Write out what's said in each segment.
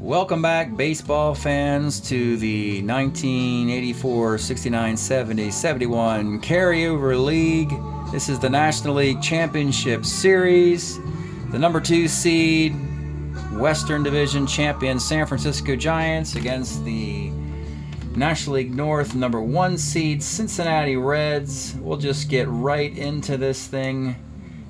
Welcome back, baseball fans, to the 1984, 69, 70, 71 Carryover League. This is the National League Championship Series. The number 2 seed, Western Division champion San Francisco Giants against the National League North number 1 seed Cincinnati Reds. We'll just get right into this thing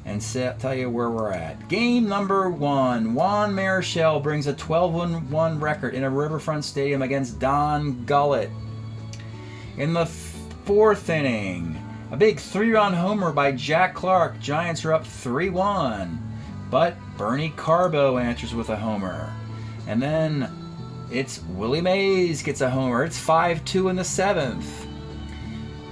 and tell you where we're at. Game number 1. Juan Marichal brings a 12-1 record in a Riverfront Stadium against Don Gullett. In the 4th inning, a big 3-run homer by Jack Clark. Giants are up 3-1. But Bernie Carbo answers with a homer. And then it's Willie Mays gets a homer. It's 5-2 in the 7th.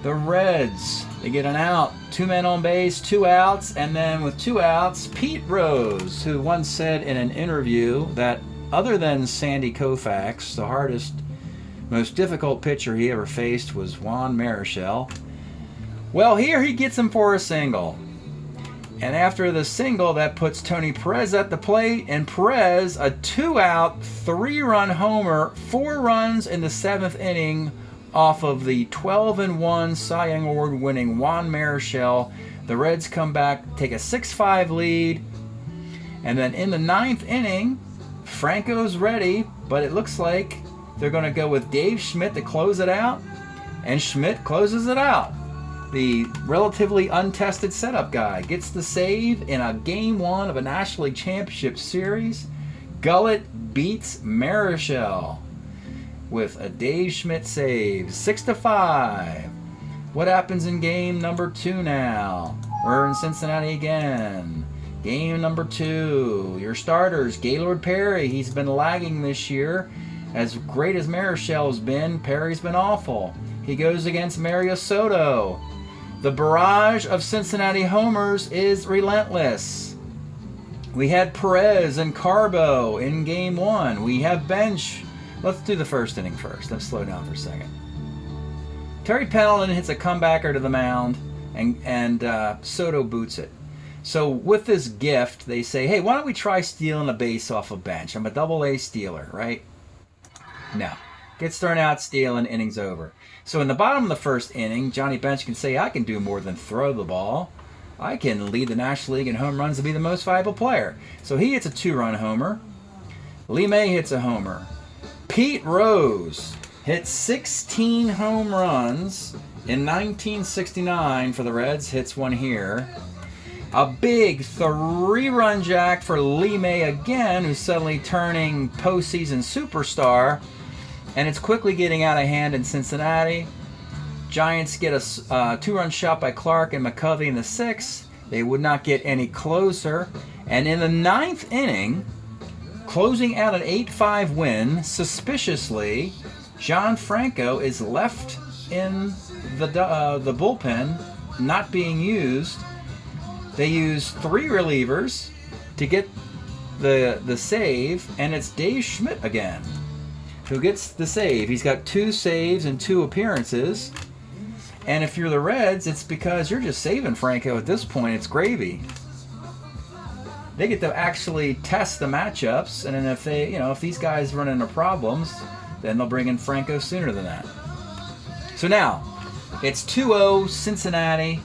The Reds, they get an out. 2 men on base, 2 outs, and then with 2 outs, Pete Rose, who once said in an interview that other than Sandy Koufax, the hardest, most difficult pitcher he ever faced was Juan Marichal. Well, here he gets him for a single. And after the single, that puts Tony Perez at the plate, and Perez, a 2-out, 3-run homer, 4 runs in the 7th inning, off of the 12-1 Cy Young Award winning Juan Marichal. The Reds come back, take a 6-5 lead, and then in the 9th inning, Franco's ready, but it looks like they're going to go with Dave Schmidt to close it out, and Schmidt closes it out. The relatively untested setup guy gets the save in a Game 1 of a National League Championship Series. Gullett beats Marichal with a Dave Schmidt save, 6-5. What happens in game number 2 now? We're in Cincinnati again. Game number 2. Your starters, Gaylord Perry. He's been lagging this year. As great as Marichal's been, Perry's been awful. He goes against Mario Soto. The barrage of Cincinnati homers is relentless. We had Perez and Carbo in game 1. We have bench. Let's do the 1st inning first. Let's slow down for a second. Terry Pendleton hits a comebacker to the mound, and Soto boots it. So with this gift, they say, hey, why don't we try stealing a base off a bench? I'm a double-A stealer, right? No. Gets thrown out stealing, inning's over. So in the bottom of the 1st inning, Johnny Bench can say, I can do more than throw the ball. I can lead the National League in home runs and be the most valuable player. So he hits a 2-run homer. Lee May hits a homer. Pete Rose hit 16 home runs in 1969 for the Reds. Hits one here. A big 3-run jack for Lee May again, who's suddenly turning postseason superstar. And it's quickly getting out of hand in Cincinnati. Giants get a 2-run shot by Clark and McCovey in the 6th. They would not get any closer. And in the 9th inning, closing out an 8-5 win, suspiciously, John Franco is left in the bullpen, not being used. They use 3 relievers to get the save, and it's Dave Schmidt again who gets the save. He's got 2 saves and 2 appearances. And if you're the Reds, it's because you're just saving Franco at this point. It's gravy. They get to actually test the matchups, and then if they, if these guys run into problems, then they'll bring in Franco sooner than that. So now, it's 2-0 Cincinnati.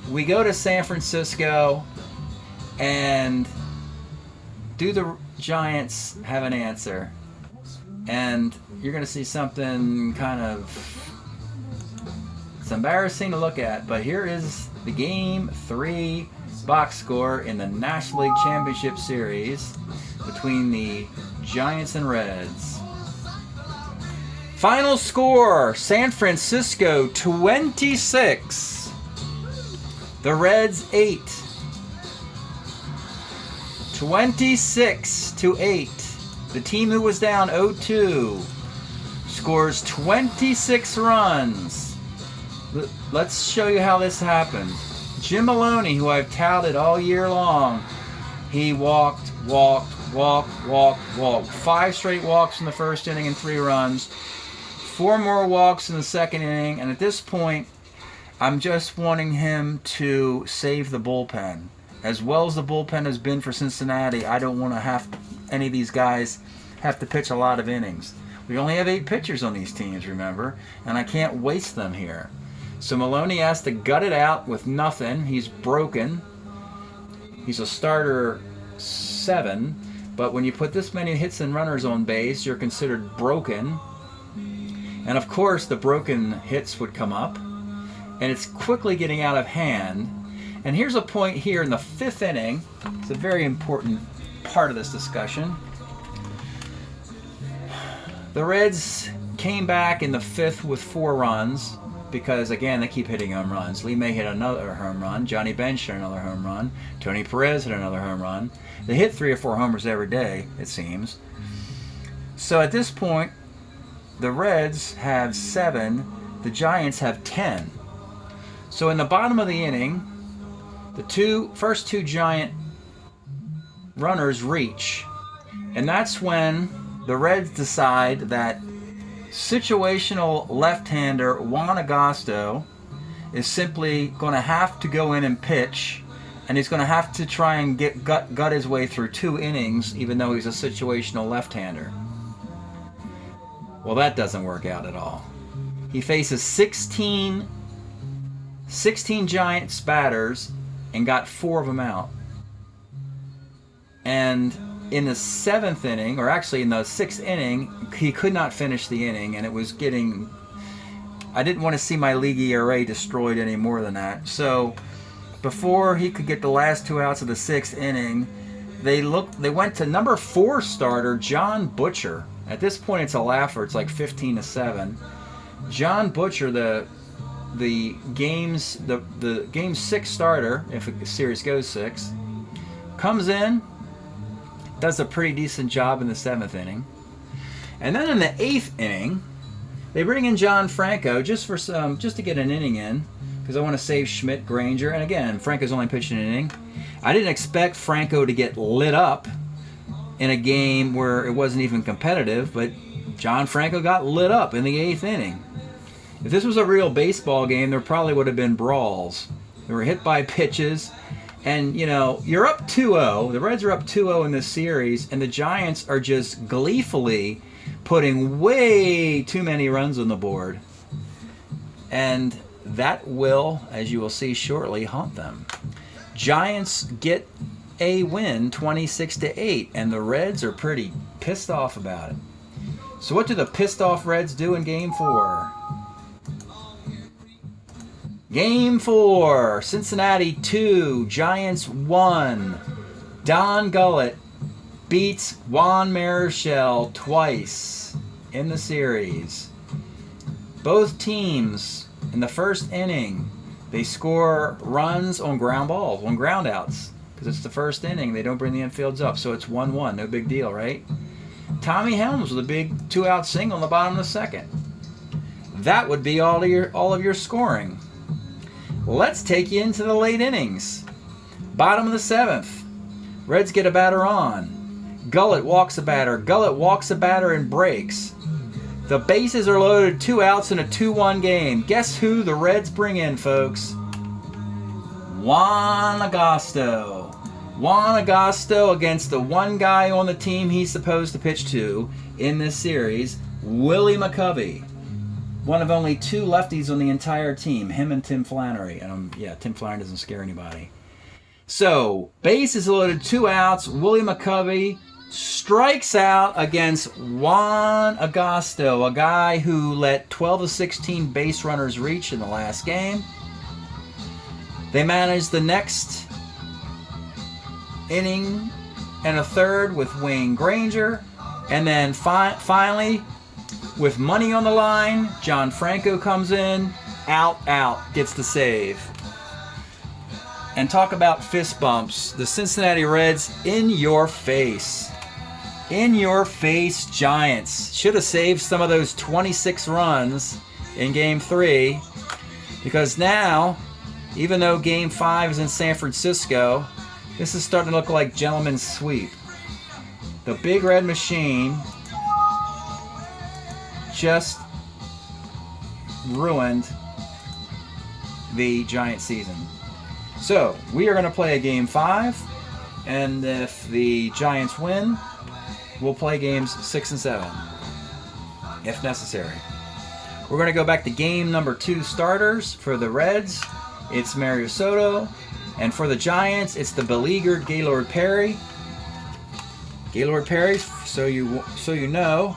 We go to San Francisco, and do the Giants have an answer? And you're going to see something it's embarrassing to look at, but here is the Game 3 box score in the National League Championship Series between the Giants and Reds. Final score, San Francisco 26, the Reds 8. 26-8. The team who was down 0-2 scores 26 runs. Let's show you how this happened. Jim Maloney, who I've touted all year long, he walked. 5 straight walks in the 1st inning and 3 runs. 4 more walks in the 2nd inning. And at this point, I'm just wanting him to save the bullpen. As well as the bullpen has been for Cincinnati, I don't want to have any of these guys have to pitch a lot of innings. We only have 8 pitchers on these teams, remember, and I can't waste them here. So Maloney has to gut it out with nothing. He's broken. He's a starter 7, but when you put this many hits and runners on base, you're considered broken. And of course, the broken hits would come up, and it's quickly getting out of hand. And here's a point here in the 5th inning. It's a very important part of this discussion. The Reds came back in the 5th with 4 runs because, again, they keep hitting home runs. Lee May hit another home run. Johnny Bench hit another home run. Tony Perez hit another home run. They hit 3 or 4 homers every day, it seems. So at this point, the Reds have 7. The Giants have 10. So in the bottom of the inning, the first two Giant runners reach. And that's when the Reds decide that situational left-hander Juan Agosto is simply going to have to go in and pitch, and he's going to have to try and gut his way through 2 innings, even though he's a situational left-hander. Well, that doesn't work out at all. He faces 16 Giants batters and got 4 of them out. And in the 7th inning, or actually in the 6th inning, he could not finish the inning, and it was getting... I didn't want to see my league ERA destroyed any more than that. So before he could get the last 2 outs of the 6th inning, they went to number 4 starter John Butcher. At this point, it's a laugher. It's like 15-7. John Butcher, the game 6 starter, if a series goes 6, comes in, does a pretty decent job in the 7th inning. And then in the 8th inning, they bring in John Franco just to get an inning in, because I want to save Schmidt, Granger, and again, Franco's only pitched an inning. I didn't expect Franco to get lit up in a game where it wasn't even competitive, but John Franco got lit up in the 8th inning. If this was a real baseball game, there probably would have been brawls. They were hit by pitches. And, you know, you're up 2-0. The Reds are up 2-0 in this series, and the Giants are just gleefully putting way too many runs on the board. And that will, as you will see shortly, haunt them. Giants get a win 26-8, and the Reds are pretty pissed off about it. So what do the pissed off Reds do in Game 4? Game 4, Cincinnati 2, Giants 1. Don Gullett beats Juan Marichal twice in the series. Both teams, in the 1st inning, they score runs on ground balls, on ground outs. Because it's the 1st inning, they don't bring the infields up, so it's 1-1, no big deal, right? Tommy Helms with a big 2-out single in the bottom of the 2nd. That would be all of your scoring. Let's take you into the late innings. Bottom of the 7th. Reds get a batter on. Gullett walks a batter. Gullett walks a batter and breaks. The bases are loaded, 2 outs in a 2-1 game. Guess who the Reds bring in, folks? Juan Agosto. Juan Agosto against the one guy on the team he's supposed to pitch to in this series, Willie McCovey. One of only 2 lefties on the entire team, him and Tim Flannery. And Tim Flannery doesn't scare anybody. So, bases loaded, 2 outs. Willie McCovey strikes out against Juan Agosto, a guy who let 12 of 16 base runners reach in the last game. They managed the next inning and a third with Wayne Granger. And then finally, with money on the line, John Franco comes in, out, gets the save. And talk about fist bumps. The Cincinnati Reds, in your face. In your face, Giants. Should have saved some of those 26 runs in Game 3. Because now, even though Game 5 is in San Francisco, this is starting to look like gentleman's sweep. The Big Red Machine just ruined the Giant season. So, we are going to play a Game 5, and if the Giants win, we'll play games 6 and 7 if necessary. We're going to go back to game number 2 starters. For the Reds, it's Mario Soto. And for the Giants, it's the beleaguered Gaylord Perry. Gaylord Perry, so you know,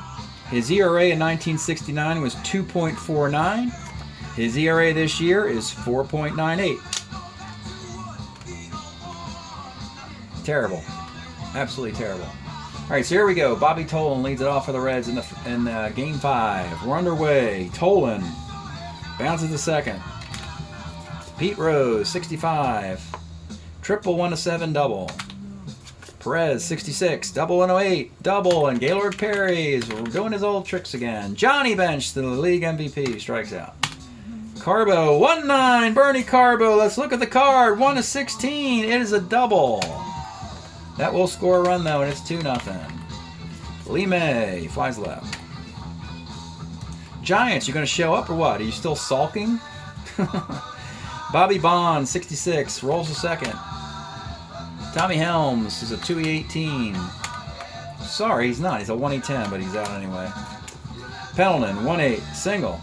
his ERA in 1969 was 2.49. His ERA this year is 4.98. Terrible. Absolutely terrible. All right, so here we go. Bobby Tolan leads it off for the Reds in Game 5. We're underway. Tolan bounces to second. Pete Rose, 65. Triple 1-7 double. Perez, 66. Double 108. Double. And Gaylord Perry is doing his old tricks again. Johnny Bench, the league MVP, strikes out. Carbo, 1-9. Bernie Carbo. Let's look at the card. 1-16. It is a double. That will score a run, though, and it's 2-0. Lee May flies left. Giants, you going to show up or what? Are you still sulking? Bobby Bond, 66, rolls to second. Tommy Helms is a 2-18. Sorry, he's not. He's a 1-10, but he's out anyway. Pendleton, 1-8, single.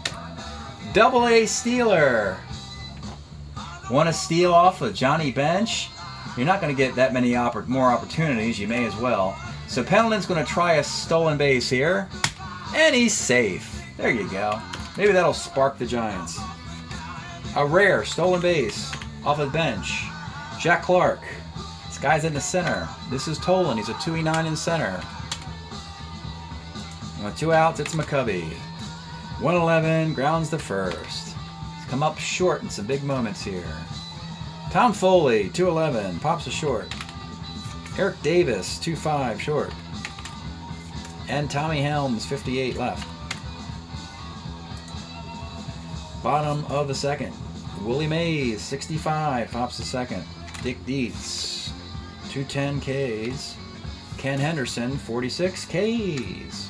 Double A stealer. Want to steal off of Johnny Bench? You're not going to get that many more opportunities. You may as well. So Pendleton's going to try a stolen base here. And he's safe. There you go. Maybe that'll spark the Giants. A rare stolen base off the bench. Jack Clark. This guy's in the center. This is Tolan. He's a 2-9 in center. And with 2 outs, it's McCovey. 1-11, grounds the first. He's come up short in some big moments here. Tom Foley, 2-11, pops a short. Eric Davis, 2-5, short. And Tommy Helms, 58 left. Bottom of the second. Willie Mays, 65, pops the second. Dick Dietz, 210 Ks. Ken Henderson, 46 Ks.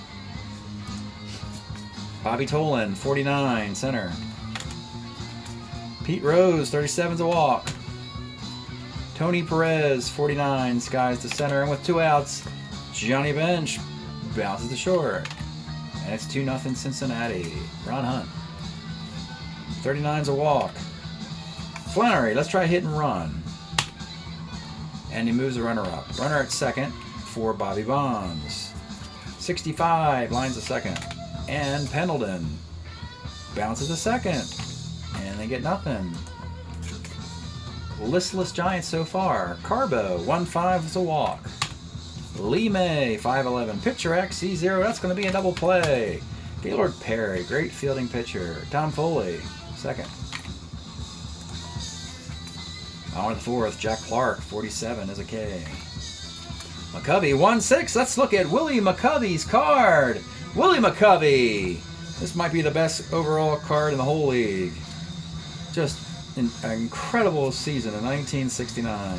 Bobby Tolan, 49, center. Pete Rose, 37's a walk. Tony Perez, 49, skies to center. And with 2 outs, Johnny Bench bounces to short. And it's 2-0 Cincinnati. Ron Hunt. 39's a walk. Flannery, let's try hit and run. And he moves the runner up. Runner at second for Bobby Bonds. 65, lines to second. And Pendleton bounces to second. And they get nothing. Listless Giants so far. Carbo, 1-5 is a walk. Lee May, 5-11. Pitcher X, C0. That's going to be a double play. Gaylord Perry, great fielding pitcher. Tom Foley, second. On to the fourth, Jack Clark, 47 is a K. McCovey, 1-6. Let's look at Willie McCovey's card. Willie McCovey. This might be the best overall card in the whole league. Just an incredible season in 1969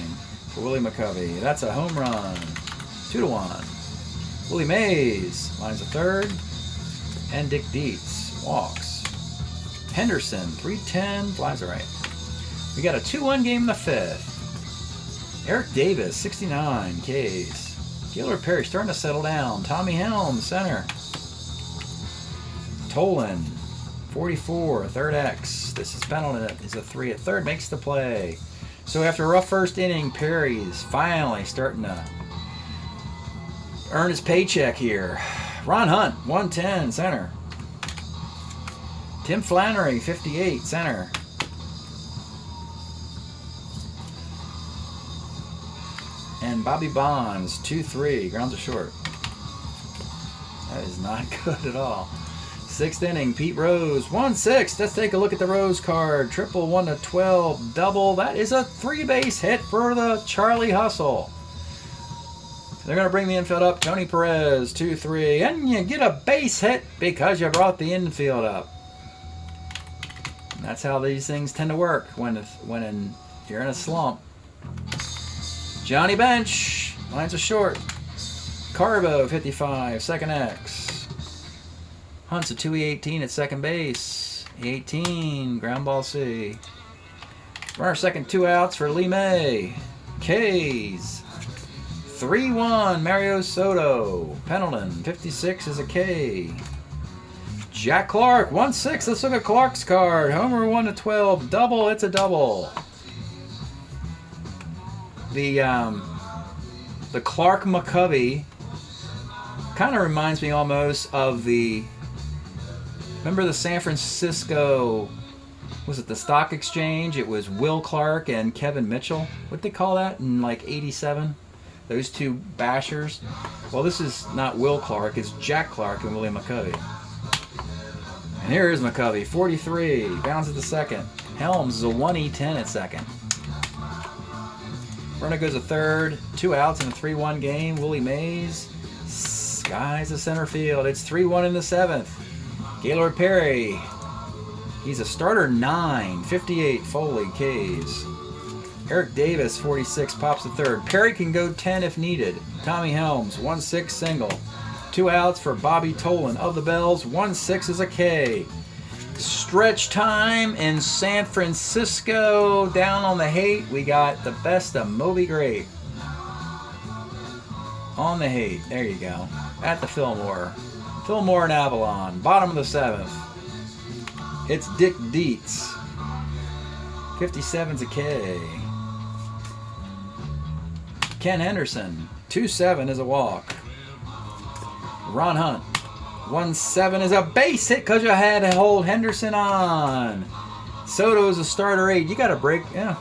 for Willie McCovey. That's a home run. 2-1. Willie Mays lines a third. And Dick Dietz walks. Henderson, 310, flies it right. We got a 2-1 game in the fifth. Eric Davis, 69 Ks. Gaylord Perry starting to settle down. Tommy Helms, center. Tolan, 44, third X. This is Pendleton is a 3 at third, makes the play. So after a rough first inning, Perry's finally starting to earn his paycheck here. Ron Hunt, 110, center. Tim Flannery, 58, center. And Bobby Bonds, 2-3, grounds to short. That is not good at all. Sixth inning, Pete Rose, 1-6. Let's take a look at the Rose card. Triple 1-12, double. That is a 3-base hit for the Charlie Hustle. They're going to bring the infield up. Tony Perez, 2-3. And you get a base hit because you brought the infield up. And that's how these things tend to work when you're in a slump. Johnny Bench, lines are short. Carbo, 55, second X. Hunt's a 2-18 at second base. 18, ground ball C. Runner second, 2 outs for Lee May. K's. 3-1, Mario Soto. Pendleton, 56 is a K. Jack Clark, 1-6. Let's look at Clark's card. Homer 1-12. Double, it's a double. The Clark McCovey kind of reminds me almost of the... Remember the San Francisco... Was it the stock exchange? It was Will Clark and Kevin Mitchell. What'd they call that in like 87? Those two bashers. Well, this is not Will Clark. It's Jack Clark and Willie McCovey. And here is McCovey, 43. Bounces to second. Helms is a 1E10 at second. Runner goes to third. 2 outs in a 3-1 game. Willie Mays skies the center field. It's 3-1 in the 7th. Gaylord Perry. He's a starter 9, 58 Foley Ks. Eric Davis, 46, pops to third. Perry can go 10 if needed. Tommy Helms, 1-6 single. 2 outs for Bobby Tolan of the Bells. 1-6 is a K. Stretch time in San Francisco. Down on the hate, we got the best of Moby Grape. On the hate, there you go. At the Fillmore. Fillmore and Avalon, bottom of the 7th. It's Dick Dietz. 57's a K. Ken Henderson. 2-7 is a walk. Ron Hunt. 1-7 is a base hit because you had to hold Henderson on. Soto's a starter 8. You got to break. Yeah.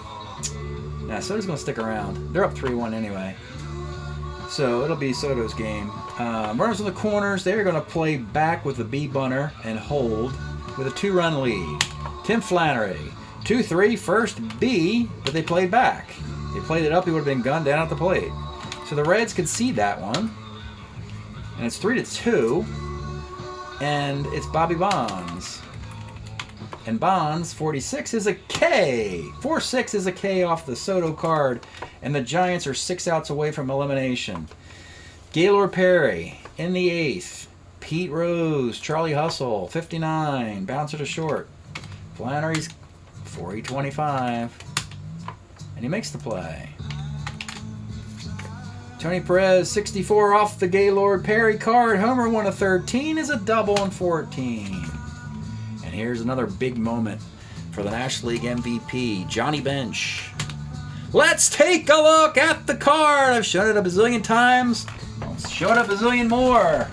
Nah, Soto's going to stick around. They're up 3-1 anyway. So it'll be Soto's game. Runners in the corners. They're going to play back with the B bunter and hold with a 2-run lead. Tim Flannery, 2-3, first B, but they played back. If they played it up, he would have been gunned down at the plate. So the Reds concede that one. And it's 3-2. And it's Bobby Bonds. And Bonds, 46 is a K. 4-6 is a K off the Soto card. And the Giants are 6 outs away from elimination. Gaylord Perry in the 8th. Pete Rose, Charlie Hustle, 59, bouncer to short. Flannery's 4-25, and he makes the play. Tony Perez, 64 off the Gaylord Perry card. Homer 1-13 is a double and 14. And here's another big moment for the National League MVP, Johnny Bench. Let's take a look at the card. I've shown it a bazillion times. I'll show it a bazillion more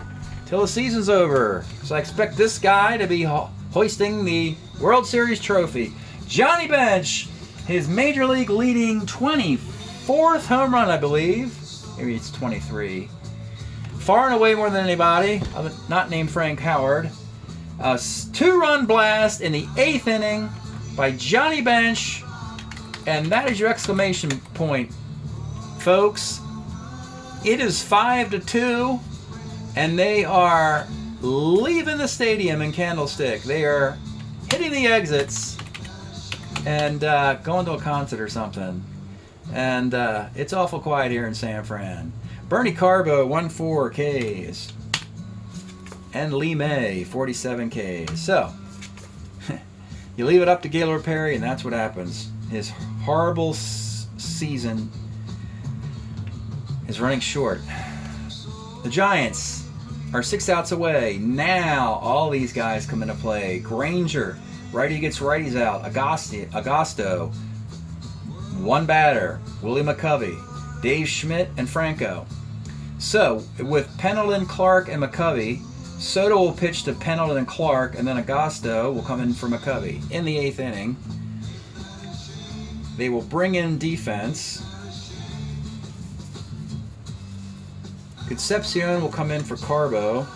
till the season's over. So I expect this guy to be hoisting the World Series trophy. Johnny Bench, his Major League leading 24th home run, I believe. Maybe it's 23. Far and away more than anybody, not named Frank Howard. A 2-run blast in the 8th inning by Johnny Bench. And that is your exclamation point, folks. It is 5-2. And they are leaving the stadium in Candlestick. They are hitting the exits and going to a concert or something. And it's awful quiet here in San Fran. Bernie Carbo, 1-4 Ks. And Lee May, 47 Ks. So, you leave it up to Gaylord Perry, and that's what happens. His horrible season is running short. The Giants are 6 outs away. Now all these guys come into play. Granger, righty gets righties out. Agosto, 1 batter. Willie McCovey, Dave Schmidt, and Franco. So with Pendleton, Clark, and McCovey, Soto will pitch to Pendleton and Clark, and then Agosto will come in for McCovey. In the 8th inning, they will bring in defense. Concepcion will come in for Carbo.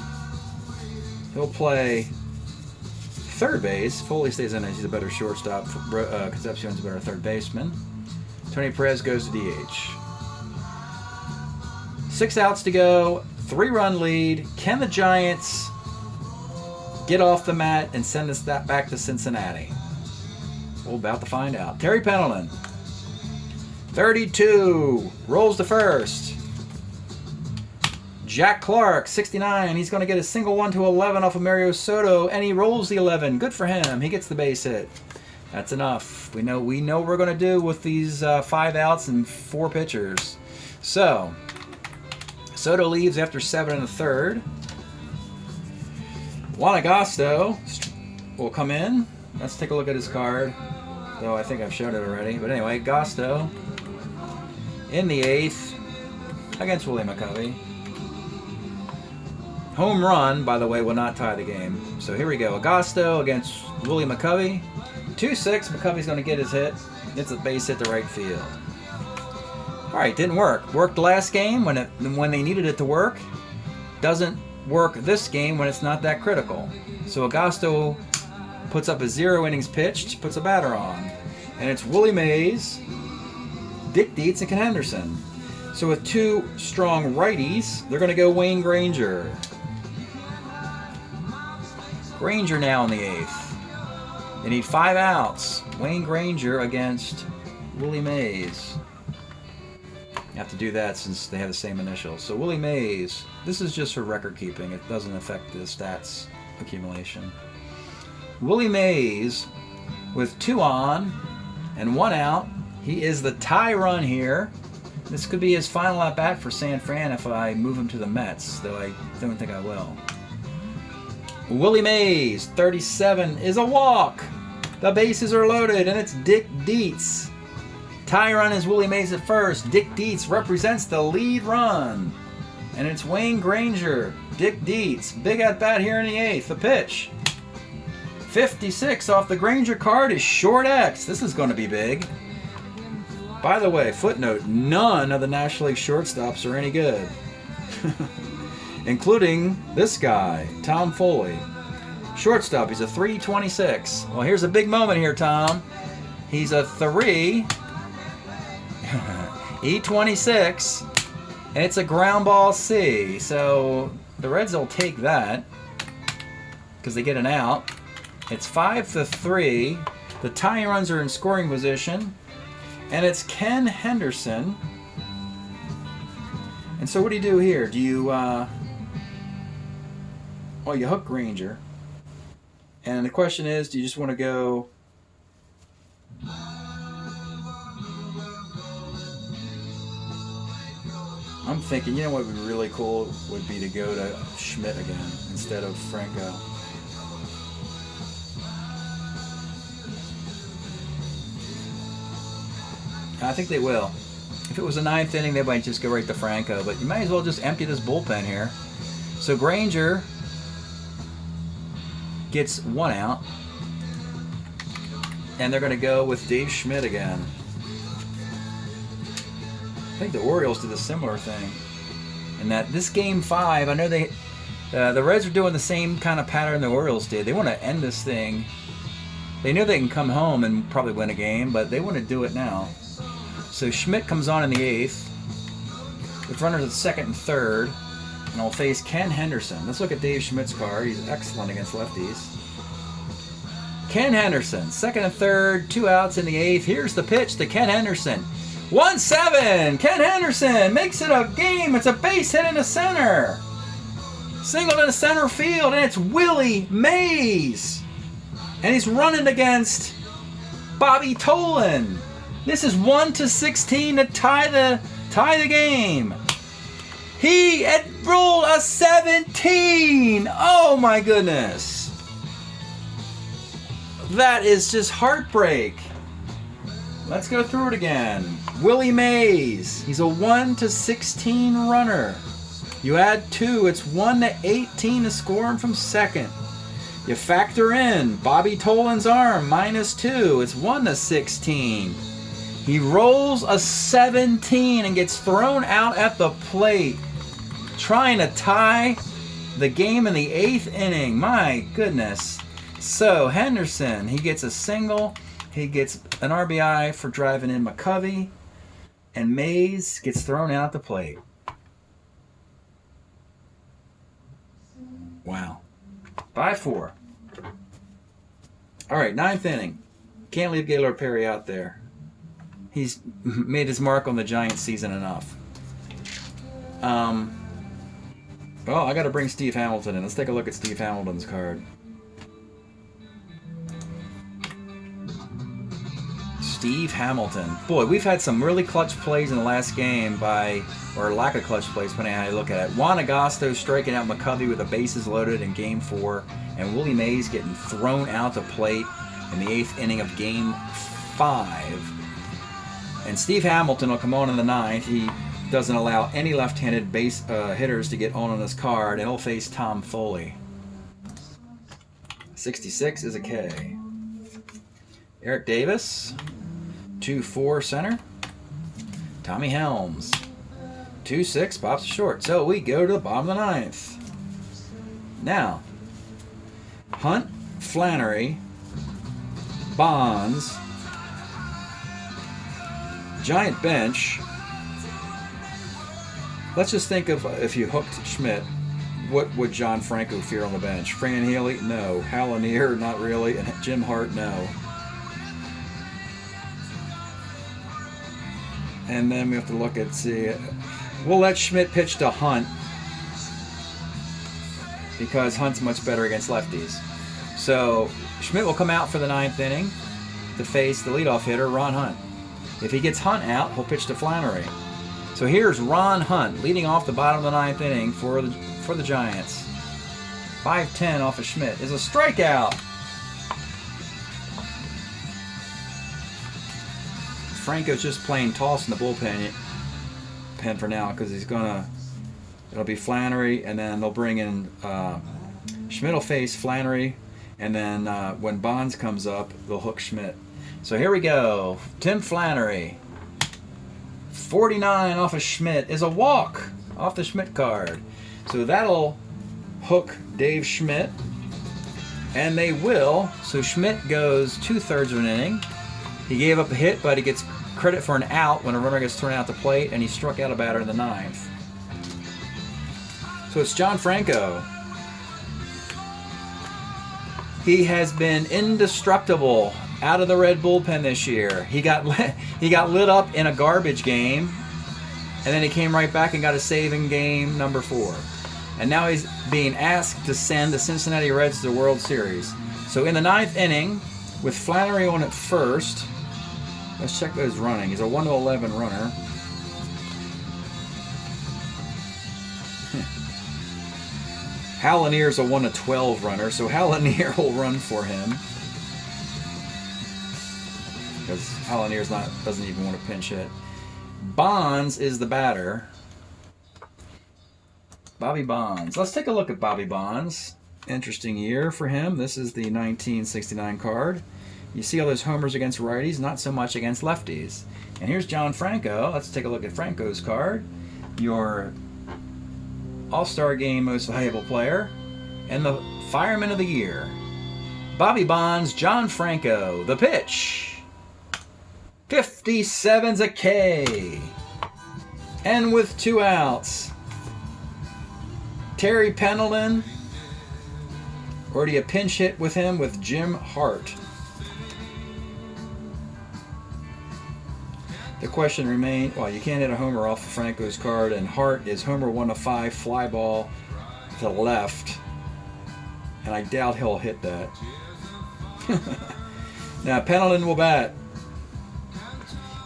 He'll play third base. Foley stays in it. He's a better shortstop. Concepcion's a better third baseman. Tony Perez goes to DH. 6 outs to go. 3-run lead. Can the Giants get off the mat and send us that back to Cincinnati? We're about to find out. Terry Pendleton, 32, rolls to first. Jack Clark, 69. He's going to get a single 1-11 off of Mario Soto, and he rolls the 11. Good for him. He gets the base hit. That's enough. We know what we're going to do with these 5 outs and 4 pitchers. So, Soto leaves after 7 1/3. Juan Agosto will come in. Let's take a look at his card. Though I think I've showed it already. But anyway, Agosto in the 8th against Willie McCovey. Home run, by the way, will not tie the game. So here we go. Agosto against Willie McCovey. 2-6. McCovey's going to get his hit. Gets a base hit to right field. All right, didn't work. Worked last game when they needed it to work. Doesn't work this game when it's not that critical. So Agosto puts up a 0 innings pitched, puts a batter on. And it's Willie Mays, Dick Dietz, and Ken Henderson. So with 2 strong righties, they're going to go Wayne Granger. Granger now in the 8th. They need 5 outs. Wayne Granger against Willie Mays. You have to do that since they have the same initials. So Willie Mays, this is just for record keeping. It doesn't affect the stats accumulation. Willie Mays with 2 on and 1 out. He is the tie run here. This could be his final at bat for San Fran if I move him to the Mets, though I don't think I will. Willie Mays, 37, is a walk. The bases are loaded, and it's Dick Dietz. Tie run is Willie Mays at first. Dick Dietz represents the lead run. And it's Wayne Granger, Dick Dietz. Big at bat here in the 8th. The pitch. 56 off the Granger card is short X. This is going to be big. By the way, footnote, none of the National League shortstops are any good. Including this guy, Tom Foley. Shortstop, he's a 326. Well, here's a big moment here, Tom. He's a 3. E26. And it's a ground ball C. So the Reds will take that because they get an out. It's 5-3. The tying runs are in scoring position. And it's Ken Henderson. And so what do you do here? Do you, well, you hook Granger. And the question is, do you just want to go... I'm thinking, you know what would be really cool would be to go to Schmidt again instead of Franco. I think they will. If it was a 9th inning, they might just go right to Franco, but you might as well just empty this bullpen here. So Granger gets 1 out, and they're going to go with Dave Schmidt again. I think the Orioles did a similar thing. And that this game 5, I know they, the Reds are doing the same kind of pattern the Orioles did. They want to end this thing. They know they can come home and probably win a game, but they want to do it now. So Schmidt comes on in the 8th. With runners at 2nd and 3rd. And I'll face Ken Henderson. Let's look at Dave Schmidt's card. He's excellent against lefties. Ken Henderson, 2nd and 3rd, 2 outs in the 8th. Here's the pitch to Ken Henderson. 1-7. Ken Henderson makes it a game. It's a base hit in the center. Single in the center field, and it's Willie Mays. And he's running against Bobby Tolan. This is 1-16 to tie the game. He had rolled a 17. Oh my goodness. That is just heartbreak. Let's go through it again. Willie Mays. He's a 1-16 runner. You add 2, it's 1-18 to score him from 2nd. You factor in Bobby Tolan's arm, -2. It's 1-16. He rolls a 17 and gets thrown out at the plate, trying to tie the game in the 8th inning. My goodness. So Henderson, he gets a single. He gets an RBI for driving in McCovey. And Mays gets thrown out the plate. Wow. 5-4. All right, 9th inning. Can't leave Gaylord Perry out there. He's made his mark on the Giants season enough. Well, I got to bring Steve Hamilton in. Let's take a look at Steve Hamilton's card. Steve Hamilton. Boy, we've had some really clutch plays in the last game by, or lack of clutch plays, depending on how you look at it. Juan Agosto striking out McCovey with the bases loaded in Game 4, and Willie Mays getting thrown out the plate in the 8th inning of Game 5. And Steve Hamilton will come on in the 9th. He doesn't allow any left-handed base hitters to get on his card, and he'll face Tom Foley. 66 is a K. Eric Davis, 2-4 center. Tommy Helms, 2-6 pops short. So we go to the bottom of the 9th. Now, Hunt, Flannery, Bonds, giant bench. Let's just think of if you hooked Schmidt, what would John Franco fear on the bench? Fran Healy? No. Hal Lanier? Not really. And Jim Hart? No. And then we have to look at, see, we'll let Schmidt pitch to Hunt because Hunt's much better against lefties. So Schmidt will come out for the 9th inning to face the leadoff hitter, Ron Hunt. If he gets Hunt out, he'll pitch to Flannery. So here's Ron Hunt leading off the bottom of the 9th inning for the Giants. 5-10 off of Schmidt is a strikeout. Franco's just playing toss in the bullpen for now because it'll be Flannery, and then they'll bring in Schmidt will face Flannery, and then when Bonds comes up, they'll hook Schmidt. So here we go. Tim Flannery, 49 off of Schmidt is a walk off the Schmidt card. So that'll hook Dave Schmidt, and they will. So Schmidt goes 2/3 of an inning. He gave up a hit, but he gets credit for an out when a runner gets thrown out the plate, and he struck out a batter in the 9th. So it's John Franco. He has been indestructible out of the Red bullpen this year. He got lit up in a garbage game, and then he came right back and got a save in Game number 4. And now he's being asked to send the Cincinnati Reds to the World Series. So in the 9th inning, with Flannery on at first, let's check those running. He's a 1-11 runner. Hal Lanier's a 1-12 runner, so Hal Lanier will run for him. Because Hal Lanier doesn't even want to pinch hit. Bonds is the batter. Bobby Bonds. Let's take a look at Bobby Bonds. Interesting year for him. This is the 1969 card. You see all those homers against righties, not so much against lefties. And here's John Franco. Let's take a look at Franco's card. Your All-Star Game Most Valuable Player and the Fireman of the Year. Bobby Bonds, John Franco. The pitch. 57's a K. And with 2 outs, Terry Pendleton, or do you pinch hit with him with Jim Hart? The question remains, well, you can't hit a homer off of Franco's card, and Hart is homer 1-5, fly ball to the left, and I doubt he'll hit that. Now, Pendleton will bat.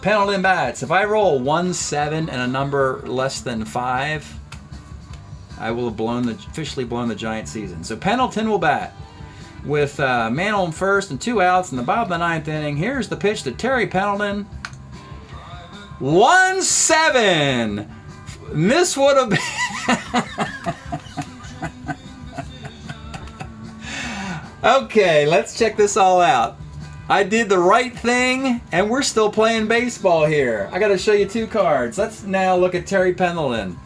Pendleton bats. If I roll 1-7 and a number less than 5, I will have officially blown the Giant season. So Pendleton will bat with man on first and 2 outs in the bottom of the 9th inning. Here's the pitch to Terry Pendleton. 1-7. This would have been. Okay, let's check this all out. I did the right thing, and we're still playing baseball here. I got to show you 2 cards. Let's now look at Terry Pendleton.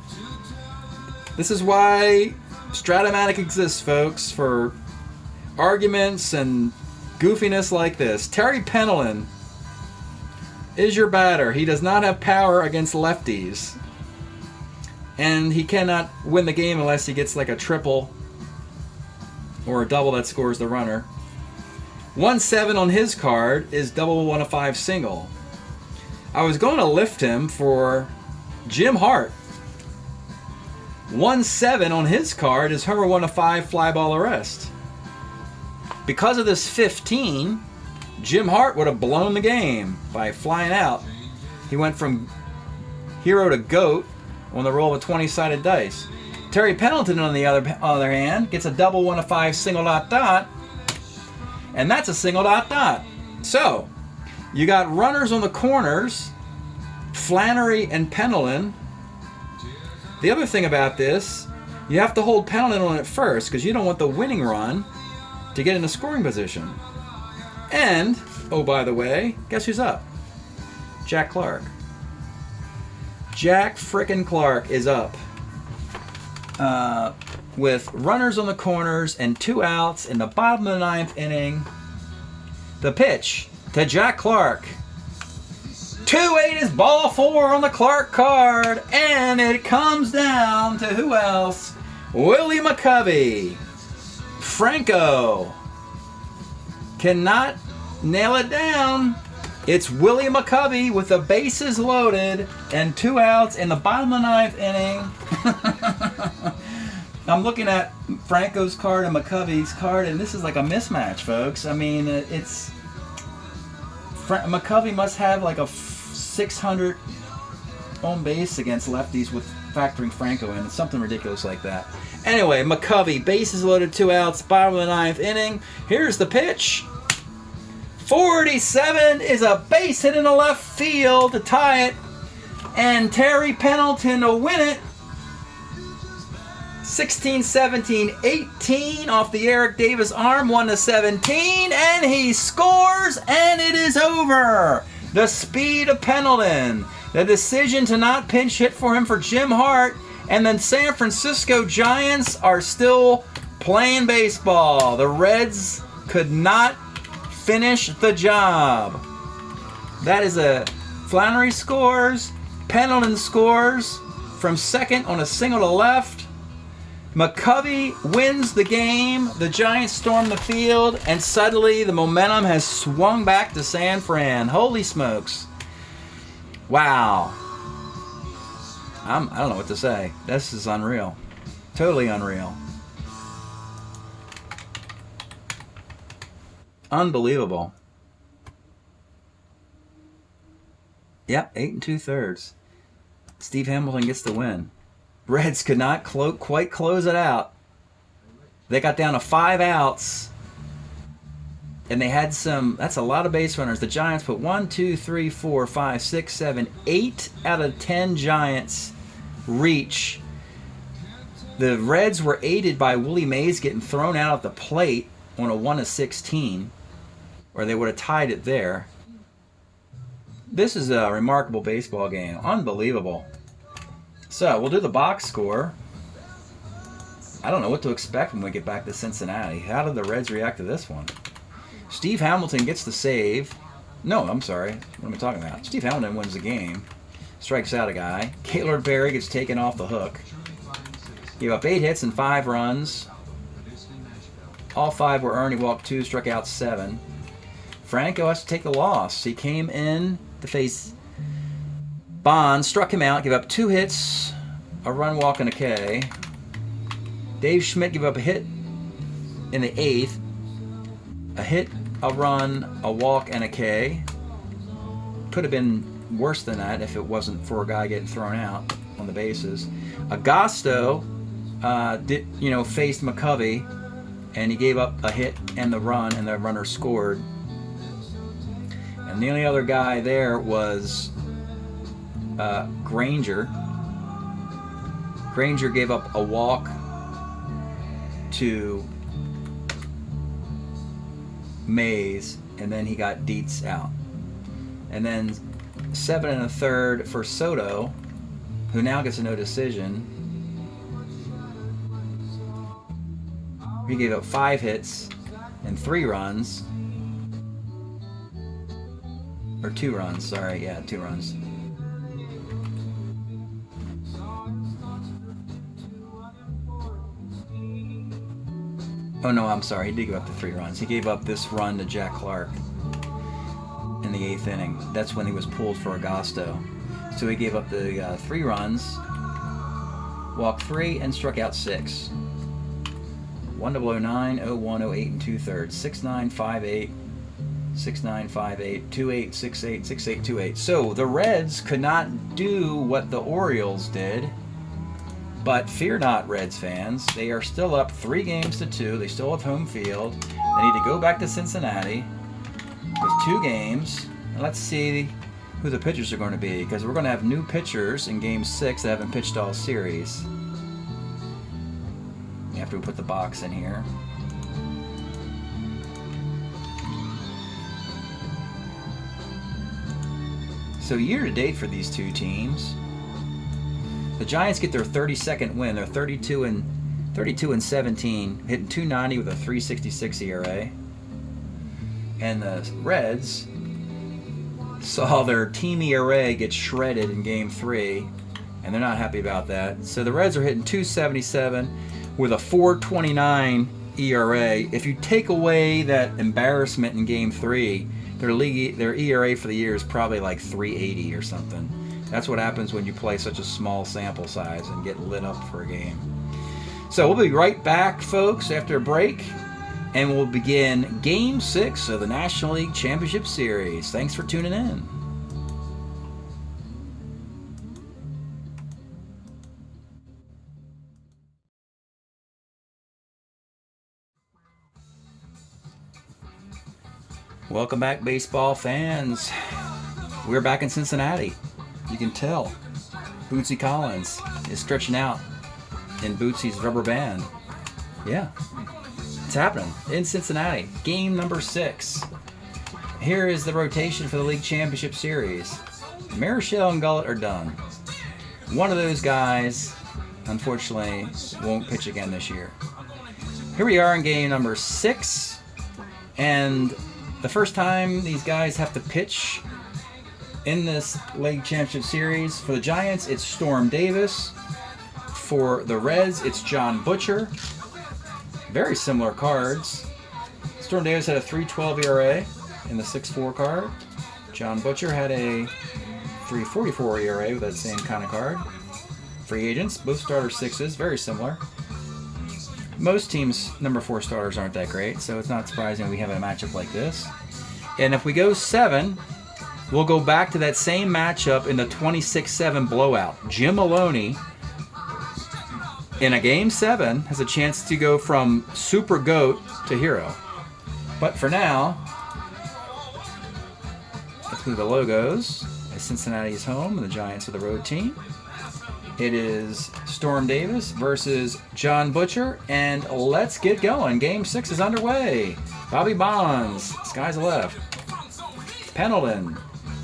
This is why Strat-O-Matic exists, folks, for arguments and goofiness like this. Terry Pendleton is your batter. He does not have power against lefties. And he cannot win the game unless he gets like a triple or a double that scores the runner. 1-7 on his card is double 1-5 single. I was going to lift him for Jim Hart. 1-7 on his card is homer 1-5 fly ball arrest. Because of this 15, Jim Hart would have blown the game by flying out. He went from hero to GOAT on the roll of a 20-sided dice. Terry Pendleton, on the other hand, gets a double 1 of 5 single dot dot, and that's a single dot dot. So, you got runners on the corners, Flannery and Pendleton. The other thing about this, you have to hold Pendleton on it first because you don't want the winning run to get in a scoring position. And, oh, by the way, guess who's up? Jack Clark. Jack frickin' Clark is up. With runners on the corners and 2 outs in the bottom of the 9th inning. The pitch to Jack Clark. 2-8 is ball 4 on the Clark card, and it comes down to who else? Willie McCovey. Franco cannot nail it down. It's Willie McCovey with the bases loaded and 2 outs in the bottom of the 9th inning. I'm looking at Franco's card and McCovey's card, and this is like a mismatch, folks. I mean, it's... McCovey must have like a 600 on base against lefties with factoring Franco in. It's something ridiculous like that. Anyway, McCovey, bases loaded, 2 outs, bottom of the 9th inning. Here's the pitch. 47 is a base hit in the left field to tie it, and Terry Pendleton to win it. 16, 17, 18 off the Eric Davis arm, 1-17, and he scores, and it is over. The speed of Pendleton, the decision to not pinch hit for him for Jim Hart, and then San Francisco Giants are still playing baseball. The Reds could not finish the job. That is a Flannery scores, Pendleton scores from second on a single to left. McCovey wins the game. The Giants storm the field, and suddenly the momentum has swung back to San Fran. Holy smokes. Wow. I don't know what to say. This is unreal. Totally unreal. Unbelievable. Yep, 8 2/3. Steve Hamilton gets the win. Reds could not quite close it out. They got down to 5 outs, and they had some. That's a lot of base runners. The Giants put 1, 2, 3, 4, 5, 6, 7, 8 out of 10 Giants reach. The Reds were aided by Willie Mays getting thrown out at the plate on a 1-16, or they would have tied it there. This is a remarkable baseball game. Unbelievable. So, we'll do the box score. I don't know what to expect when we get back to Cincinnati. How did the Reds react to this one? Steve Hamilton gets the save. No, I'm sorry. What am I talking about? Steve Hamilton wins the game. Strikes out a guy. Gaylord Perry gets taken off the hook. Gave up 8 hits and 5 runs. All 5 were earned. He walked 2, struck out 7. Franco has to take the loss. He came in to face Bonds, struck him out, gave up 2 hits, a run, walk, and a K. Dave Schmidt gave up a hit in the 8th, a hit, a run, a walk, and a K. Could have been worse than that if it wasn't for a guy getting thrown out on the bases. Agosto faced McCovey, and he gave up a hit and the run, and the runner scored. And the only other guy there was Granger. Granger gave up a walk to Mays, and then he got Dietz out. And then 7 1/3 for Soto, who now gets a no decision. He gave up 5 hits and 3 runs. Or 2 runs, sorry, yeah, 2 runs. Oh no, I'm sorry, he did give up the 3 runs. He gave up this run to Jack Clark in the 8th inning. That's when he was pulled for Agosto. So he gave up the 3 runs, walked 3, and struck out 6. 1-0-9, 0-1, 0-8 2/3, 6-9, 5-8, 6958 2868 6828. So the Reds could not do what the Orioles did, but fear not, Reds fans. They are still up 3-2. They still have home field. They need to go back to Cincinnati with 2 games. And let's see who the pitchers are going to be, because we're going to have new pitchers in Game 6 that haven't pitched all series. After we put the box in here. So year to date for these two teams, the Giants get their 32nd win. They're 32 and 17, hitting .290 with a .366 ERA. And the Reds saw their team ERA get shredded in Game 3, and they're not happy about that. So the Reds are hitting .277 with a .429 ERA. If you take away that embarrassment in Game 3, their ERA for the year is probably like .380 or something. That's what happens when you play such a small sample size and get lit up for a game. So we'll be right back, folks, after a break, and we'll begin Game 6 of the National League Championship Series. Thanks for tuning in. Welcome back, baseball fans. We're back in Cincinnati. You can tell Bootsy Collins is stretching out in Bootsy's rubber band. Yeah, it's happening in Cincinnati. Game number 6. Here is the rotation for the League Championship Series. Marichal and Gullett are done. One of those guys, unfortunately, won't pitch again this year. Here we are in game number 6, and the first time these guys have to pitch in this League Championship Series. For the Giants, it's Storm Davis. For the Reds, it's John Butcher. Very similar cards. Storm Davis had a .312 ERA in the 6-4 card. John Butcher had a .344 ERA with that same kind of card. Free agents, both starter 6s, very similar. Most teams' number 4 starters aren't that great, so it's not surprising we have a matchup like this. And if we go 7, we'll go back to that same matchup in the 26-7 blowout. Jim Maloney, in a Game 7, has a chance to go from Super GOAT to Hero. But for now, let's move the logos. As Cincinnati is home and the Giants are the road team. It is Storm Davis versus John Butcher, and let's get going. Game 6 is underway. Bobby Bonds, skies left. Pendleton,